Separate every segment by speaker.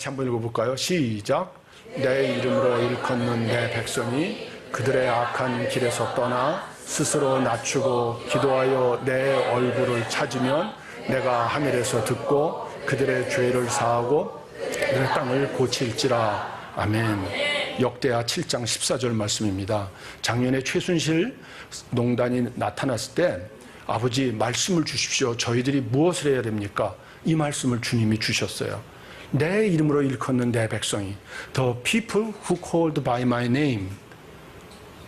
Speaker 1: 같이 한번 읽어볼까요? 시작. 내 이름으로 일컫는 내 백성이 그들의 악한 길에서 떠나 스스로 낮추고 기도하여 내 얼굴을 찾으면 내가 하늘에서 듣고 그들의 죄를 사하고 내 땅을 고칠지라. 아멘. 역대하 7장 14절 말씀입니다. 작년에 최순실 농단이 나타났을 때 아버지 말씀을 주십시오. 저희들이 무엇을 해야 됩니까? 이 말씀을 주님이 주셨어요. 내 이름으로 일컫는 내 백성이 The people who called by my name.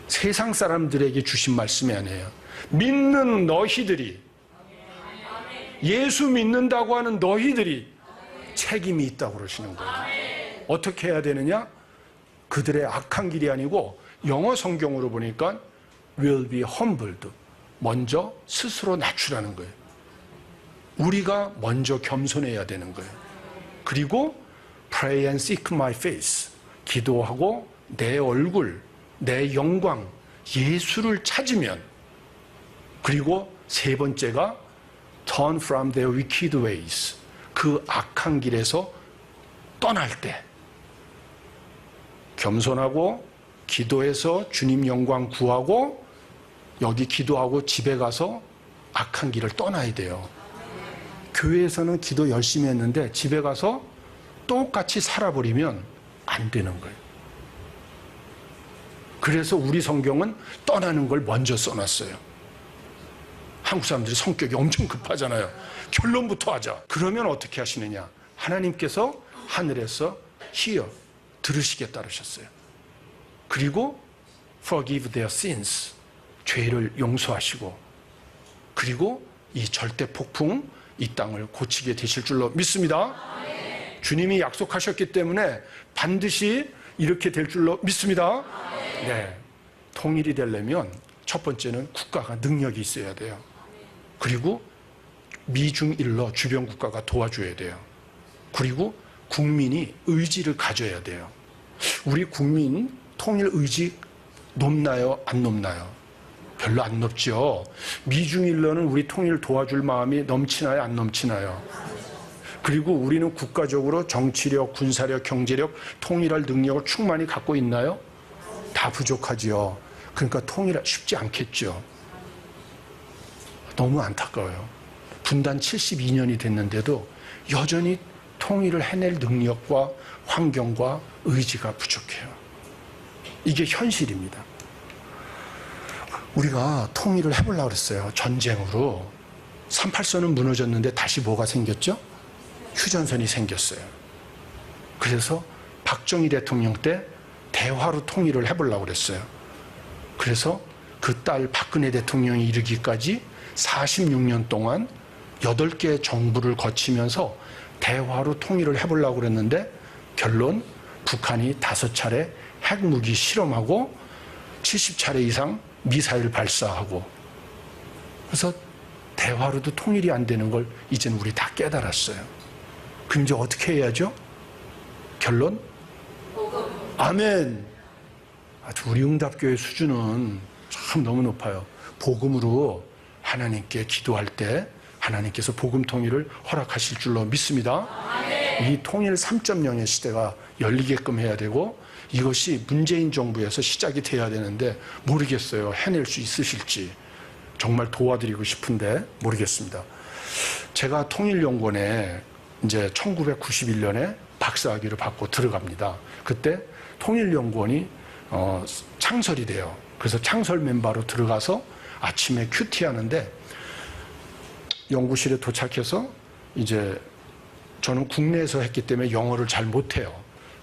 Speaker 1: 세상 사람들에게 주신 말씀이 아니에요. 믿는 너희들이, 예수 믿는다고 하는 너희들이 책임이 있다고 그러시는 거예요. 어떻게 해야 되느냐? 그들의 악한 길이 아니고 영어 성경으로 보니까 will be humbled. 먼저 스스로 낮추라는 거예요. 우리가 먼저 겸손해야 되는 거예요. 그리고 pray and seek my face. 기도하고 내 얼굴, 내 영광, 예수를 찾으면, 그리고 세 번째가 turn from their wicked ways. 그 악한 길에서 떠날 때 겸손하고 기도해서 주님 영광 구하고 여기 기도하고 집에 가서 악한 길을 떠나야 돼요. 교회에서는 기도 열심히 했는데 집에 가서 똑같이 살아버리면 안 되는 거예요. 그래서 우리 성경은 떠나는 걸 먼저 써놨어요. 한국 사람들이 성격이 엄청 급하잖아요. 결론부터 하자. 그러면 어떻게 하시느냐? 하나님께서 하늘에서 hear, 들으시겠다 그러셨어요. 그리고 forgive their sins, 죄를 용서하시고, 그리고 이 절대 폭풍, 이 땅을 고치게 되실 줄로 믿습니다. 주님이 약속하셨기 때문에 반드시 이렇게 될 줄로 믿습니다. 네, 통일이 되려면 첫 번째는 국가가 능력이 있어야 돼요. 그리고 미중일러 주변 국가가 도와줘야 돼요. 그리고 국민이 의지를 가져야 돼요. 우리 국민 통일 의지 높나요? 안 높나요? 별로 안 높죠. 미중일러는 우리 통일 도와줄 마음이 넘치나요? 안 넘치나요? 그리고 우리는 국가적으로 정치력, 군사력, 경제력, 통일할 능력을 충만히 갖고 있나요? 다 부족하지요. 그러니까 통일 쉽지 않겠죠. 너무 안타까워요. 분단 72년이 됐는데도 여전히 통일을 해낼 능력과 환경과 의지가 부족해요. 이게 현실입니다. 우리가 통일을 해보려고 그랬어요. 전쟁으로. 38선은 무너졌는데 다시 뭐가 생겼죠? 휴전선이 생겼어요. 그래서 박정희 대통령 때 대화로 통일을 해보려고 그랬어요. 그래서 그 딸 박근혜 대통령이 이르기까지 46년 동안 8개 정부를 거치면서 대화로 통일을 해보려고 그랬는데 결론 북한이 5차례 핵무기 실험하고 70차례 이상 미사일 발사하고, 그래서 대화로도 통일이 안 되는 걸 이제는 우리 다 깨달았어요. 그럼 이제 어떻게 해야죠? 결론? 아멘. 아주 우리 응답교회 수준은 참 너무 높아요. 복음으로 하나님께 기도할 때 하나님께서 복음 통일을 허락하실 줄로 믿습니다. 이 통일 3.0의 시대가 열리게끔 해야 되고, 이것이 문재인 정부에서 시작이 돼야 되는데 모르겠어요. 해낼 수 있으실지. 정말 도와드리고 싶은데 모르겠습니다. 제가 통일연구원에 이제 1991년에 박사학위를 받고 들어갑니다. 그때 통일연구원이 창설이 돼요. 그래서 창설 멤버로 들어가서 아침에 큐티 하는데 연구실에 도착해서 이제 저는 국내에서 했기 때문에 영어를 잘 못해요.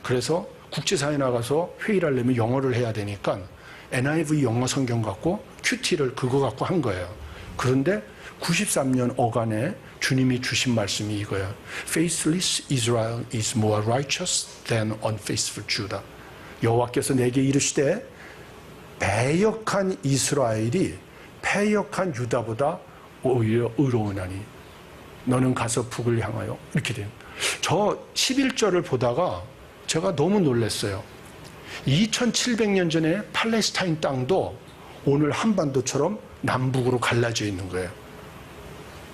Speaker 1: 그래서 국제사회에 나가서 회의를 하려면 영어를 해야 되니까 NIV 영어 성경 갖고 큐티를 그거 갖고 한 거예요. 그런데 93년 어간에 주님이 주신 말씀이 이거예요. Faithless Israel is more righteous than unfaithful Judah. 여호와께서 내게 이르시되 배역한 이스라엘이 패역한 유다보다 오히려 의로우나니 너는 가서 북을 향하여, 이렇게 돼요. 저 11절을 보다가 제가 너무 놀랐어요. 2700년 전에 팔레스타인 땅도 오늘 한반도처럼 남북으로 갈라져 있는 거예요.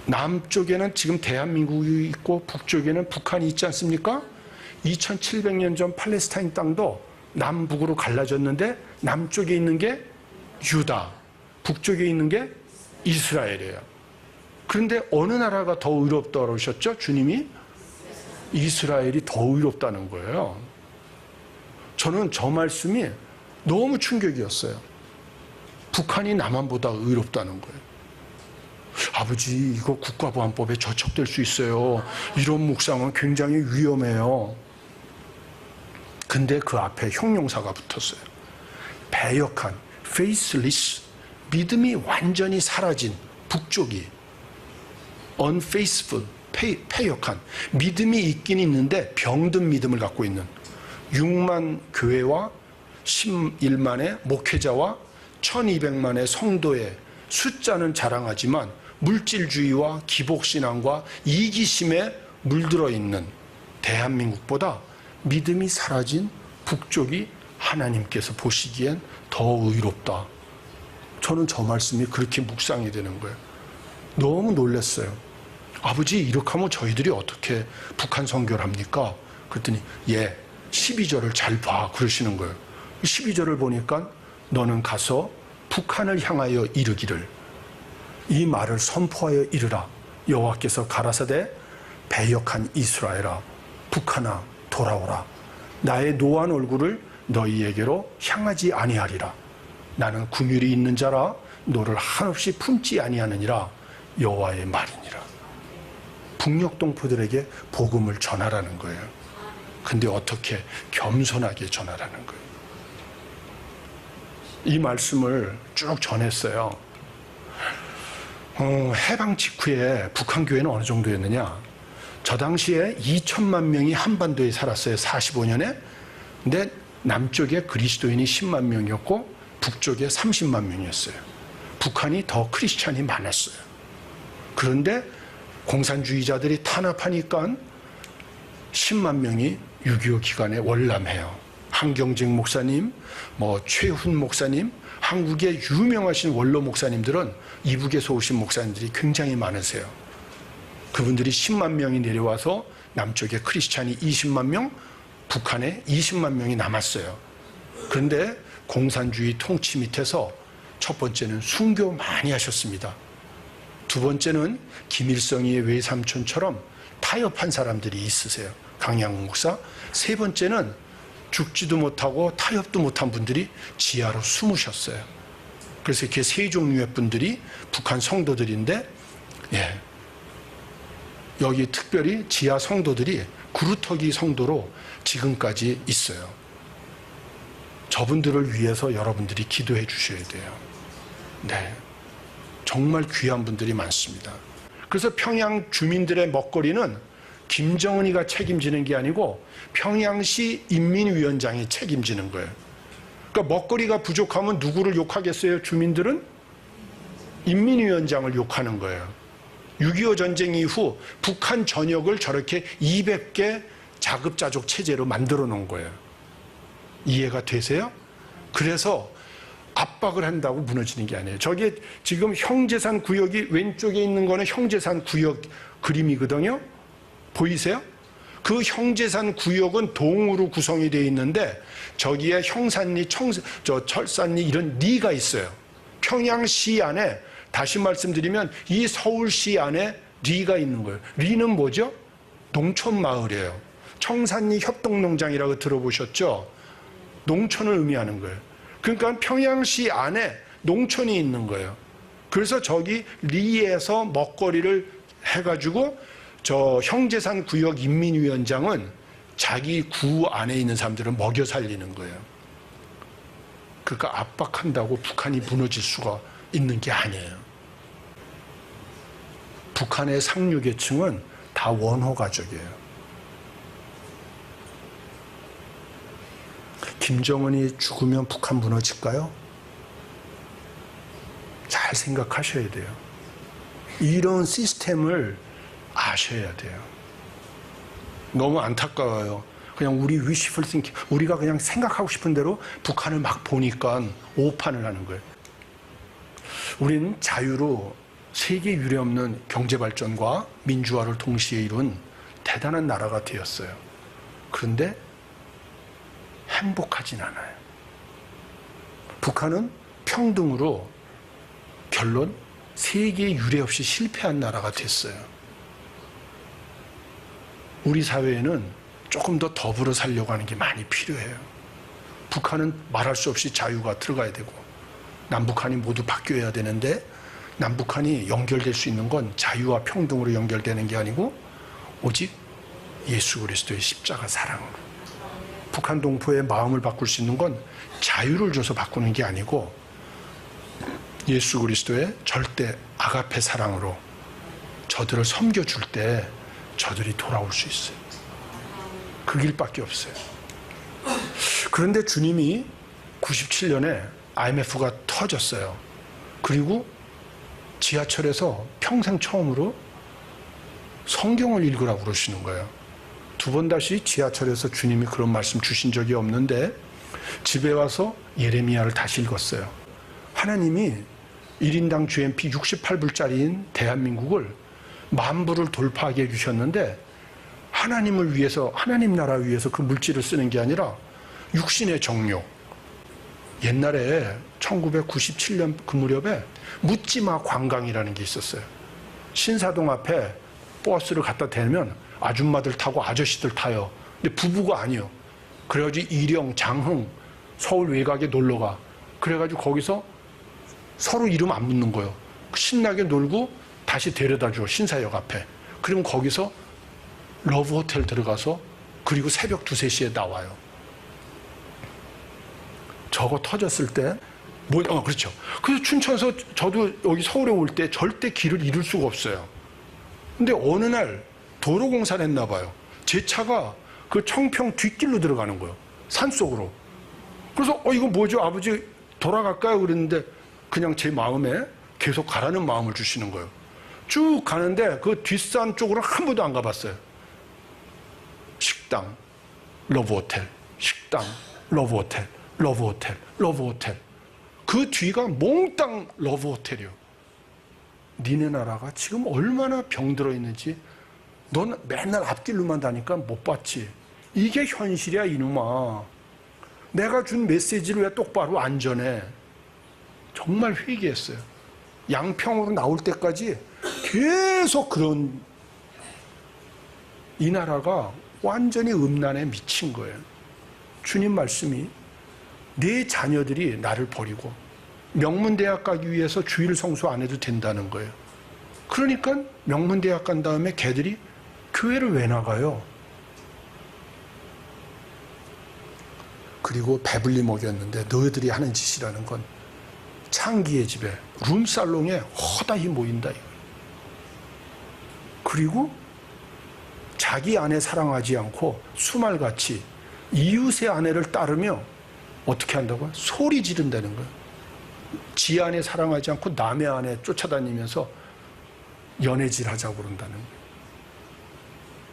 Speaker 1: 남쪽에는 지금 대한민국이 있고 북쪽에는 북한이 있지 않습니까? 2700년 전 팔레스타인 땅도 남북으로 갈라졌는데 남쪽에 있는 게 유다, 북쪽에 있는 게 이스라엘이에요. 그런데 어느 나라가 더 의롭다고 그러셨죠? 주님이? 이스라엘이 더 의롭다는 거예요. 저는 저 말씀이 너무 충격이었어요. 북한이 남한보다 의롭다는 거예요. 아버지, 이거 국가보안법에 저촉될 수 있어요. 이런 묵상은 굉장히 위험해요. 근데 그 앞에 형용사가 붙었어요. 배역한, faithless, 믿음이 완전히 사라진 북쪽이 unfaithful, 패역한, 믿음이 있긴 있는데 병든 믿음을 갖고 있는 6만 교회와 11만의 목회자와 1200만의 성도의 숫자는 자랑하지만 물질주의와 기복신앙과 이기심에 물들어 있는 대한민국보다 믿음이 사라진 북쪽이 하나님께서 보시기엔 더 의롭다. 저는 저 말씀이 그렇게 묵상이 되는 거예요. 너무 놀랐어요. 아버지, 이렇게 하면 저희들이 어떻게 북한 선교를 합니까? 그랬더니 12절을 잘 봐 그러시는 거예요. 12절을 보니까 너는 가서 북한을 향하여 이르기를 이 말을 선포하여 이르라. 여호와께서 가라사대 배역한 이스라엘아 북한아 돌아오라. 나의 노한 얼굴을 너희에게로 향하지 아니하리라. 나는 긍휼이 있는 자라 너를 한없이 품지 아니하느니라. 여호와의 말이니라. 북녘 동포들에게 복음을 전하라는 거예요. 근데 어떻게 겸손하게 전하라는 거예요. 이 말씀을 쭉 전했어요. 해방 직후에 북한 교회는 어느 정도였느냐? 저 당시에 2천만 명이 한반도에 살았어요. 45년에. 근데 남쪽에 그리스도인이 10만 명이었고 북쪽에 30만 명이었어요. 북한이 더 크리스찬이 많았어요. 그런데 공산주의자들이 탄압하니까 10만 명이 6.25 기간에 월남해요. 한경직 목사님, 최훈 목사님, 한국의 유명하신 원로 목사님들은 이북에서 오신 목사님들이 굉장히 많으세요. 그분들이 10만 명이 내려와서 남쪽에 크리스찬이 20만 명, 북한에 20만 명이 남았어요. 그런데 공산주의 통치 밑에서 첫 번째는 순교 많이 하셨습니다. 두 번째는 김일성이의 외삼촌처럼 타협한 사람들이 있으세요. 강양욱 목사. 세 번째는 죽지도 못하고 타협도 못한 분들이 지하로 숨으셨어요. 그래서 이렇게 세 종류의 분들이 북한 성도들인데, 여기 특별히 지하 성도들이 구루터기 성도로 지금까지 있어요. 저분들을 위해서 여러분들이 기도해 주셔야 돼요. 네. 정말 귀한 분들이 많습니다. 그래서 평양 주민들의 먹거리는 김정은이가 책임지는 게 아니고 평양시 인민위원장이 책임지는 거예요. 그러니까 먹거리가 부족하면 누구를 욕하겠어요? 주민들은 인민위원장을 욕하는 거예요. 6.25 전쟁 이후 북한 전역을 저렇게 200개 자급자족 체제로 만들어 놓은 거예요. 이해가 되세요? 그래서 압박을 한다고 무너지는 게 아니에요. 저게 지금 형제산 구역이 왼쪽에 있는 거는 형제산 구역 그림이거든요. 보이세요? 그 형제산 구역은 동으로 구성이 되어 있는데 저기에 형산리, 철산리 이런 리가 있어요. 평양시 안에 다시 말씀드리면 이 서울시 안에 리가 있는 거예요. 리는 뭐죠? 농촌 마을이에요. 청산리 협동농장이라고 들어보셨죠? 농촌을 의미하는 거예요. 그러니까 평양시 안에 농촌이 있는 거예요. 그래서 저기 리에서 먹거리를 해가지고 저 형제산 구역 인민위원장은 자기 구 안에 있는 사람들을 먹여 살리는 거예요. 그러니까 압박한다고 북한이 무너질 수가 있는 게 아니에요. 북한의 상류계층은 다 원호 가족이에요. 김정은이 죽으면 북한 무너질까요? 잘 생각하셔야 돼요. 이런 시스템을 아셔야 돼요. 너무 안타까워요. 그냥 우리 wishful thinking, 우리가 그냥 생각하고 싶은 대로 북한을 막 보니까 오판을 하는 거예요. 우리는 자유로 세계 유례없는 경제발전과 민주화를 동시에 이룬 대단한 나라가 되었어요. 그런데 행복하진 않아요. 북한은 평등으로 결론 세계에 유례 없이 실패한 나라가 됐어요. 우리 사회에는 조금 더 더불어 살려고 하는 게 많이 필요해요. 북한은 말할 수 없이 자유가 들어가야 되고 남북한이 모두 바뀌어야 되는데 남북한이 연결될 수 있는 건 자유와 평등으로 연결되는 게 아니고 오직 예수 그리스도의 십자가 사랑으로. 북한 동포의 마음을 바꿀 수 있는 건 자유를 줘서 바꾸는 게 아니고 예수 그리스도의 절대 아가페 사랑으로 저들을 섬겨줄 때 저들이 돌아올 수 있어요. 그 길밖에 없어요. 그런데 주님이 97년에 IMF가 터졌어요. 그리고 지하철에서 평생 처음으로 성경을 읽으라고 그러시는 거예요. 두 번 다시 지하철에서 주님이 그런 말씀 주신 적이 없는데 집에 와서 예레미야를 다시 읽었어요. 하나님이 1인당 GNP 68불짜리인 대한민국을 10,000불을 돌파하게 해주셨는데 하나님을 위해서, 하나님 나라 위해서 그 물질을 쓰는 게 아니라 육신의 정욕. 옛날에 1997년 그 무렵에 묻지마 관광이라는 게 있었어요. 신사동 앞에 버스를 갖다 대면 아줌마들 타고 아저씨들 타요. 근데 부부가 아니에요. 그래가지고 일영, 장흥, 서울 외곽에 놀러가. 그래가지고 거기서 서로 이름 안 묻는 거예요. 신나게 놀고 다시 데려다 줘, 신사역 앞에. 그러면 거기서 러브 호텔 들어가서 그리고 새벽 2, 3시에 나와요. 저거 터졌을 때 그렇죠. 그래서 춘천에서 저도 여기 서울에 올 때 절대 길을 잃을 수가 없어요. 근데 어느 날 도로공사를 했나 봐요. 제 차가 그 청평 뒷길로 들어가는 거예요. 산속으로. 그래서 이거 뭐죠? 아버지 돌아갈까요? 그랬는데 그냥 제 마음에 계속 가라는 마음을 주시는 거예요. 쭉 가는데 그 뒷산 쪽으로 한 번도 안 가봤어요. 식당, 러브호텔, 식당, 러브호텔, 러브호텔, 러브호텔. 그 뒤가 몽땅 러브호텔이요. 니네 나라가 지금 얼마나 병들어 있는지 넌 맨날 앞길로만 다니까 못 봤지. 이게 현실이야 이놈아. 내가 준 메시지를 왜 똑바로 안 전해. 정말 회개했어요. 양평으로 나올 때까지 계속 그런. 이 나라가 완전히 음란에 미친 거예요. 주님 말씀이 내 자녀들이 나를 버리고 명문대학 가기 위해서 주일 성수 안 해도 된다는 거예요. 그러니까 명문대학 간 다음에 걔들이 교회를 왜 나가요? 그리고 배불리 먹였는데 너희들이 하는 짓이라는 건 창기의 집에 룸살롱에 허다히 모인다 이거예요. 그리고 자기 아내 사랑하지 않고 수말같이 이웃의 아내를 따르며 어떻게 한다고요? 소리 지른다는 거예요. 지 아내 사랑하지 않고 남의 아내 쫓아다니면서 연애질 하자고 그런다는 거예요.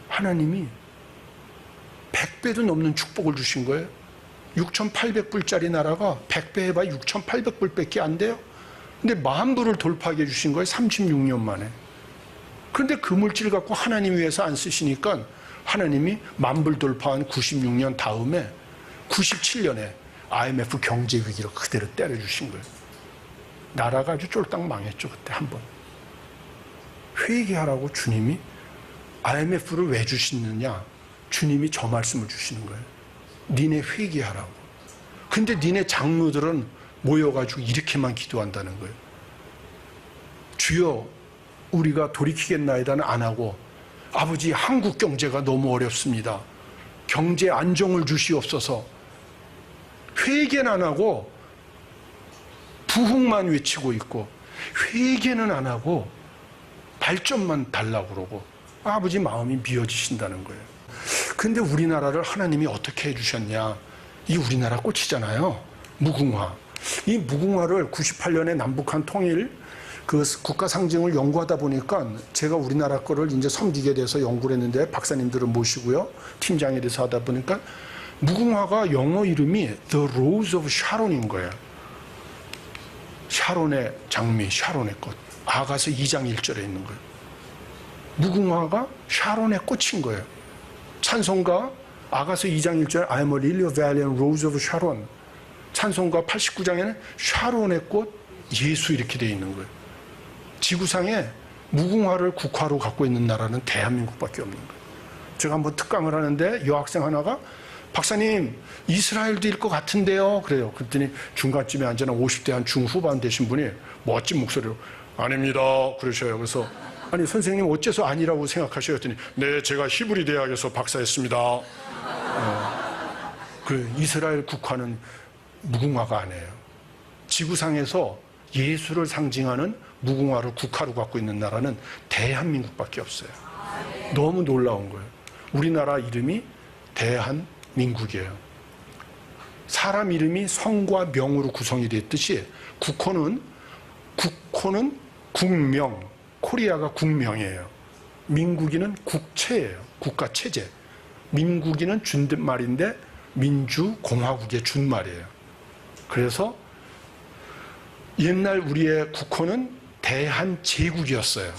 Speaker 1: 하나님이 100배도 넘는 축복을 주신 거예요. 6,800불짜리 나라가 100배 해봐야 6,800불밖에 안 돼요. 근데 10,000불을 돌파하게 해주신 거예요. 36년 만에. 그런데 그 물질 갖고 하나님 위해서 안 쓰시니까 하나님이 10,000불 돌파한 96년 다음에 97년에 IMF 경제 위기를 그대로 때려주신 거예요. 나라가 아주 쫄딱 망했죠. 그때 한 번. 회개하라고 주님이 IMF를 왜 주시느냐. 주님이 저 말씀을 주시는 거예요. 니네 회개하라고. 근데 니네 장로들은 모여가지고 이렇게만 기도한다는 거예요. 주여 우리가 돌이키겠나이다는 안 하고 아버지 한국 경제가 너무 어렵습니다. 경제 안정을 주시옵소서. 회개는 안 하고 부흥만 외치고 있고 회개는 안 하고 발전만 달라고 그러고 아버지 마음이 미어지신다는 거예요. 근데 우리나라를 하나님이 어떻게 해주셨냐. 이 우리나라 꽃이잖아요. 무궁화. 이 무궁화를 98년에 남북한 통일 그 국가 상징을 연구하다 보니까 제가 우리나라 거를 이제 섬기게 돼서 연구를 했는데 박사님들을 모시고요. 팀장에 대해서 하다 보니까 무궁화가 영어 이름이 The Rose of Sharon인 거예요. 샤론의 장미, 샤론의 꽃. 아가서 2장 1절에 있는 거예요. 무궁화가 샤론의 꽃인 거예요. 찬송가 아가서 2장 1절 I am a lily of valley and rose of Sharon. 찬송가 89장에는 샤론의 꽃 예수 이렇게 돼 있는 거예요. 지구상에 무궁화를 국화로 갖고 있는 나라는 대한민국밖에 없는 거예요. 제가 한번 특강을 하는데 여학생 하나가 박사님 이스라엘도일 것 같은데요. 그래요. 그랬더니 중간쯤에 앉아나 50대 한 중후반 되신 분이 멋진 목소리로 아닙니다. 그러셔요. 그래서 아니 선생님 어째서 아니라고 생각하셔요? 했더니 네 제가 히브리 대학에서 박사했습니다. 그 이스라엘 국화는 무궁화가 아니에요. 지구상에서 예수를 상징하는 무궁화를 국화로 갖고 있는 나라는 대한민국밖에 없어요. 너무 놀라운 거예요. 우리나라 이름이 대한민국이에요. 사람 이름이 성과 명으로 구성이 됐듯이 국호는 국명, 코리아가 국명이에요. 민국이는 국체예요. 국가체제. 민국이는 준말인데 민주공화국의 준말이에요. 그래서 옛날 우리의 국호는 대한제국이었어요.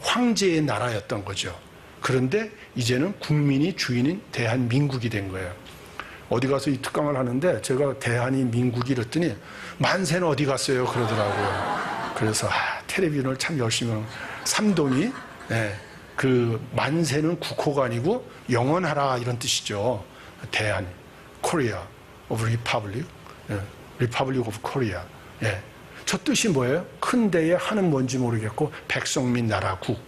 Speaker 1: 황제의 나라였던 거죠. 그런데 이제는 국민이 주인인 대한민국이 된 거예요. 어디 가서 이 특강을 하는데 제가 대한이 민국이 이랬더니 만세는 어디 갔어요? 그러더라고요. 그래서 텔레비전을 참 열심히 하는 삼동이 그 만세는 국호가 아니고 영원하라 이런 뜻이죠. 대한, Korea of Republic, Republic of Korea. 저 뜻이 뭐예요? 큰 데에 하는 뭔지 모르겠고 백성민 나라국.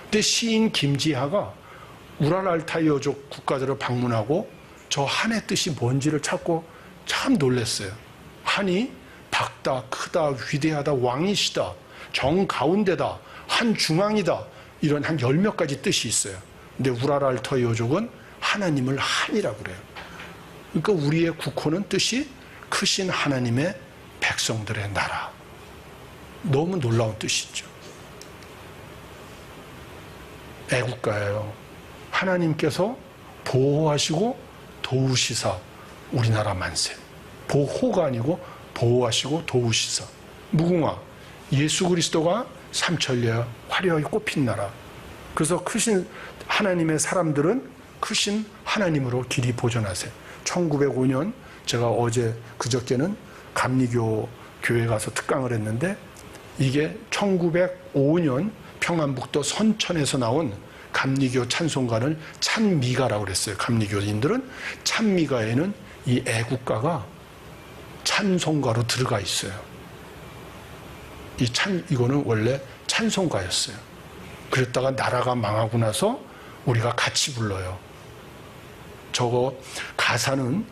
Speaker 1: 근데 시인 김지하가 우랄 알타이 여족 국가들을 방문하고 저 한의 뜻이 뭔지를 찾고 참 놀랐어요. 한이 밝다, 크다, 위대하다, 왕이시다, 정가운데다, 한중앙이다 이런 한 10몇 가지 뜻이 있어요. 근데 우랄 알타이 여족은 하나님을 한이라고 그래요. 그러니까 우리의 국호는 뜻이 크신 하나님의 백성들의 나라. 너무 놀라운 뜻이죠. 애국가예요. 하나님께서 보호하시고 도우시사 우리나라 만세. 보호가 아니고 보호하시고 도우시사. 무궁화. 예수 그리스도가 삼천리에 화려하게 꼽힌 나라. 그래서 크신 하나님의 사람들은 크신 하나님으로 길이 보존하세요. 1905년 제가 어제 그저께는 감리교 교회 가서 특강을 했는데 이게 1905년 평안북도 선천에서 나온 감리교 찬송가를 찬미가라고 그랬어요. 감리교인들은 찬미가에는 이 애국가가 찬송가로 들어가 있어요. 이거는 원래 찬송가였어요. 그랬다가 나라가 망하고 나서 우리가 같이 불러요. 저거 가사는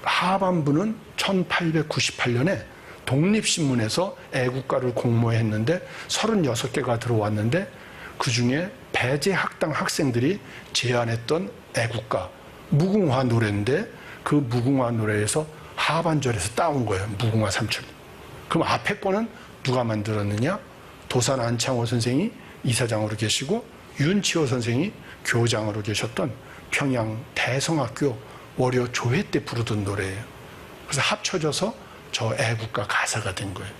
Speaker 1: 하반부는 1898년에 독립신문에서 애국가를 공모했는데 36개가 들어왔는데 그중에 배제학당 학생들이 제안했던 애국가 무궁화 노래인데 그 무궁화 노래에서 하반절에서 따온 거예요. 무궁화 삼천리. 그럼 앞에 거는 누가 만들었느냐? 도산 안창호 선생이 이사장으로 계시고 윤치호 선생이 교장으로 계셨던 평양 대성학교 월요 조회 때 부르던 노래예요. 그래서 합쳐져서 저 애국가 가사가 된 거예요.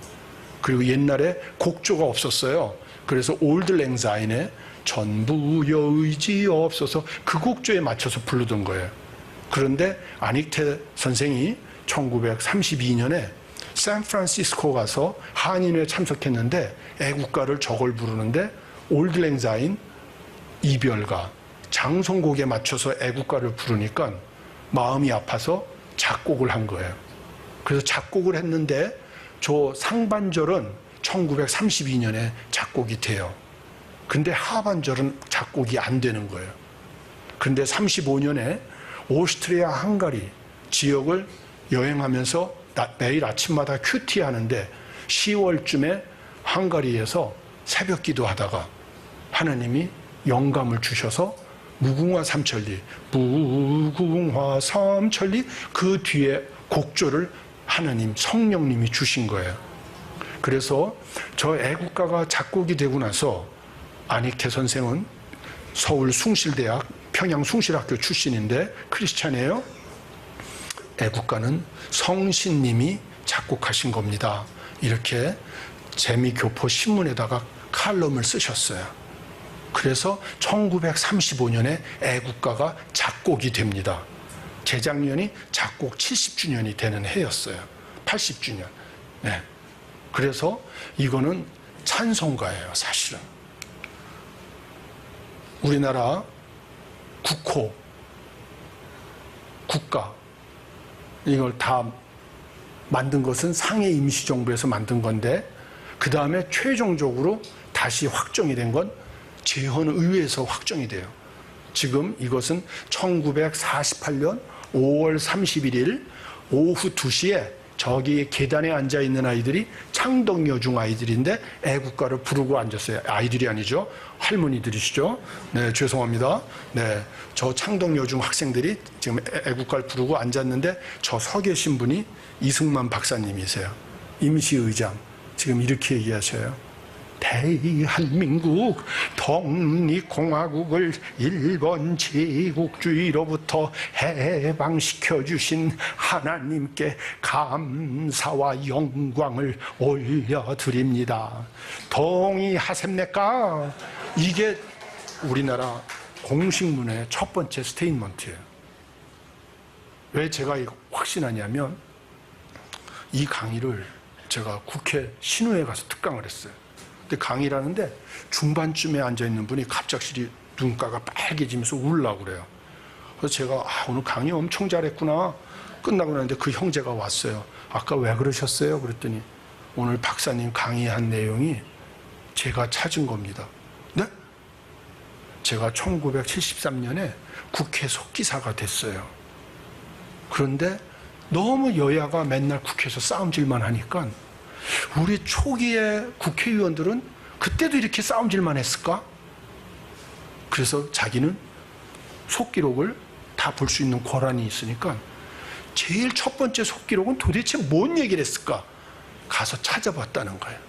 Speaker 1: 그리고 옛날에 곡조가 없었어요. 그래서 올드 랭자인에 전부여 의지 없어서 그 곡조에 맞춰서 부르던 거예요. 그런데 안익태 선생이 1932년에 샌프란시스코 가서 한인회에 참석했는데 애국가를 저걸 부르는데 올드 랭자인 이별가 장송곡에 맞춰서 애국가를 부르니까 마음이 아파서 작곡을 한 거예요. 그래서 작곡을 했는데 저 상반절은 1932년에 작곡이 돼요. 근데 하반절은 작곡이 안 되는 거예요. 근데 35년에 오스트리아 헝가리 지역을 여행하면서 매일 아침마다 큐티 하는데 10월쯤에 헝가리에서 새벽 기도하다가 하나님이 영감을 주셔서 무궁화 삼천리, 무궁화 삼천리 그 뒤에 곡조를 하나님 성령님이 주신 거예요. 그래서 저 애국가가 작곡이 되고 나서 안익태 선생은 서울 숭실대학 평양 숭실학교 출신인데 크리스찬이에요. 애국가는 성신님이 작곡하신 겁니다. 이렇게 재미교포 신문에다가 칼럼을 쓰셨어요. 그래서 1935년에 애국가가 작곡이 됩니다. 재작년이 작곡 70주년이 되는 해였어요. 80주년. 네. 그래서 이거는 찬송가예요, 사실은. 우리나라 국호, 국가, 이걸 다 만든 것은 상해 임시정부에서 만든 건데, 그 다음에 최종적으로 다시 확정이 된 건 재헌의회에서 확정이 돼요. 지금 이것은 1948년 5월 31일 오후 2시에 저기 계단에 앉아 있는 아이들이 창덕여중 아이들인데 애국가를 부르고 앉았어요. 아이들이 아니죠. 할머니들이시죠. 네, 죄송합니다. 네, 저 창덕여중 학생들이 지금 애국가를 부르고 앉았는데 저 서 계신 분이 이승만 박사님이세요. 임시의장. 지금 이렇게 얘기하셔요. 대한민국 독립공화국을 일본 제국주의로부터 해방시켜 주신 하나님께 감사와 영광을 올려드립니다. 동의하십니까? 이게 우리나라 공식문의 첫 번째 스테이트먼트예요. 왜 제가 이거 확신하냐면 이 강의를 제가 국회 신우에 가서 특강을 했어요. 근데 강의를 하는데 중반쯤에 앉아있는 분이 갑작스레 눈가가 빨개지면서 울려고 그래요. 그래서 제가 오늘 강의 엄청 잘했구나. 끝나고 나는데 그 형제가 왔어요. 아까 왜 그러셨어요? 그랬더니 오늘 박사님 강의한 내용이 제가 찾은 겁니다. 네? 제가 1973년에 국회 속기사가 됐어요. 그런데 너무 여야가 맨날 국회에서 싸움질만 하니까 우리 초기의 국회의원들은 그때도 이렇게 싸움질만 했을까? 그래서 자기는 속기록을 다 볼 수 있는 권한이 있으니까 제일 첫 번째 속기록은 도대체 뭔 얘기를 했을까? 가서 찾아봤다는 거예요.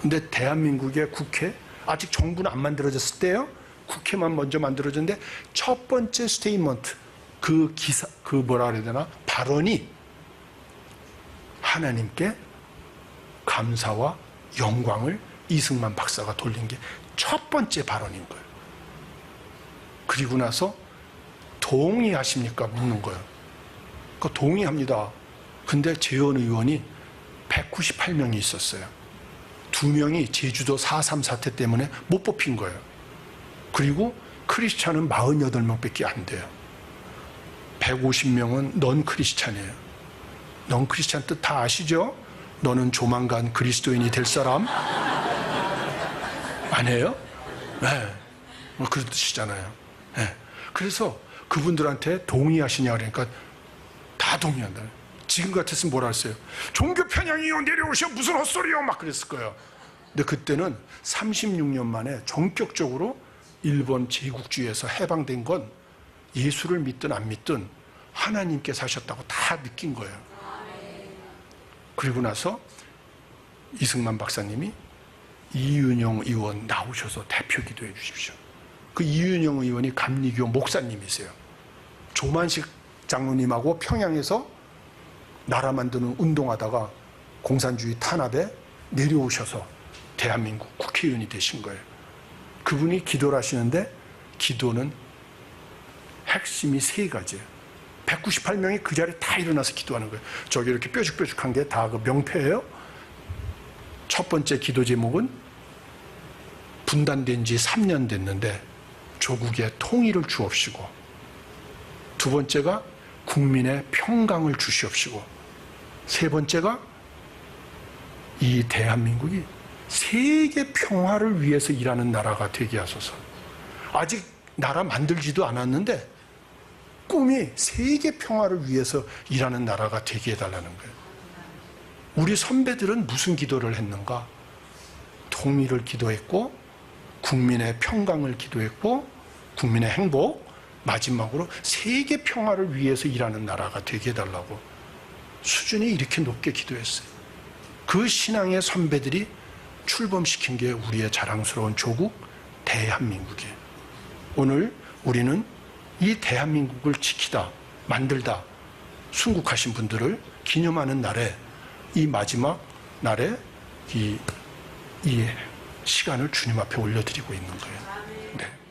Speaker 1: 근데 대한민국의 국회, 아직 정부는 안 만들어졌을 때요. 국회만 먼저 만들어졌는데 첫 번째 스테이트먼트, 그 기사, 그 뭐라 그래야 되나? 발언이 하나님께 감사와 영광을 이승만 박사가 돌린 게 첫 번째 발언인 거예요. 그리고 나서 동의하십니까? 묻는 거예요. 그러니까 동의합니다. 근데 재헌 의원이 198명이 있었어요. 2명이 제주도 4.3 사태 때문에 못 뽑힌 거예요. 그리고 크리스찬은 48명밖에 안 돼요. 150명은 넌 크리스찬이에요. 넌 크리스찬 뜻 다 아시죠? 너는 조만간 그리스도인이 될 사람? 아니에요? 네. 뭐 그런 뜻이잖아요. 네. 그래서 그분들한테 동의하시냐 그러니까 다 동의한다. 지금 같았으면 뭐라 했어요? 종교 편향이요, 내려오셔, 무슨 헛소리요, 막 그랬을 거예요. 근데 그때는 36년 만에 전격적으로 일본 제국주의에서 해방된 건 예수를 믿든 안 믿든 하나님께서 하셨다고 다 느낀 거예요. 그리고 나서 이승만 박사님이 이윤영 의원 나오셔서 대표 기도해 주십시오. 그 이윤영 의원이 감리교 목사님이세요. 조만식 장로님하고 평양에서 나라 만드는 운동하다가 공산주의 탄압에 내려오셔서 대한민국 국회의원이 되신 거예요. 그분이 기도를 하시는데 기도는 핵심이 3가지예요. 198명이 그 자리에 다 일어나서 기도하는 거예요. 저기 이렇게 뾰족뾰족한 게 다 그 명패예요. 첫 번째 기도 제목은 분단된 지 3년 됐는데 조국의 통일을 주옵시고, 두 번째가 국민의 평강을 주시옵시고, 세 번째가 이 대한민국이 세계 평화를 위해서 일하는 나라가 되게 하소서. 아직 나라 만들지도 않았는데 꿈이 세계 평화를 위해서 일하는 나라가 되게 해달라는 거예요. 우리 선배들은 무슨 기도를 했는가? 통일을 기도했고, 국민의 평강을 기도했고, 국민의 행복, 마지막으로 세계 평화를 위해서 일하는 나라가 되게 해달라고 수준이 이렇게 높게 기도했어요. 그 신앙의 선배들이 출범시킨 게 우리의 자랑스러운 조국 대한민국이에요. 오늘 우리는 이 대한민국을 지키다, 만들다 순국하신 분들을 기념하는 날에, 이 마지막 날에 이 시간을 주님 앞에 올려드리고 있는 거예요. 네.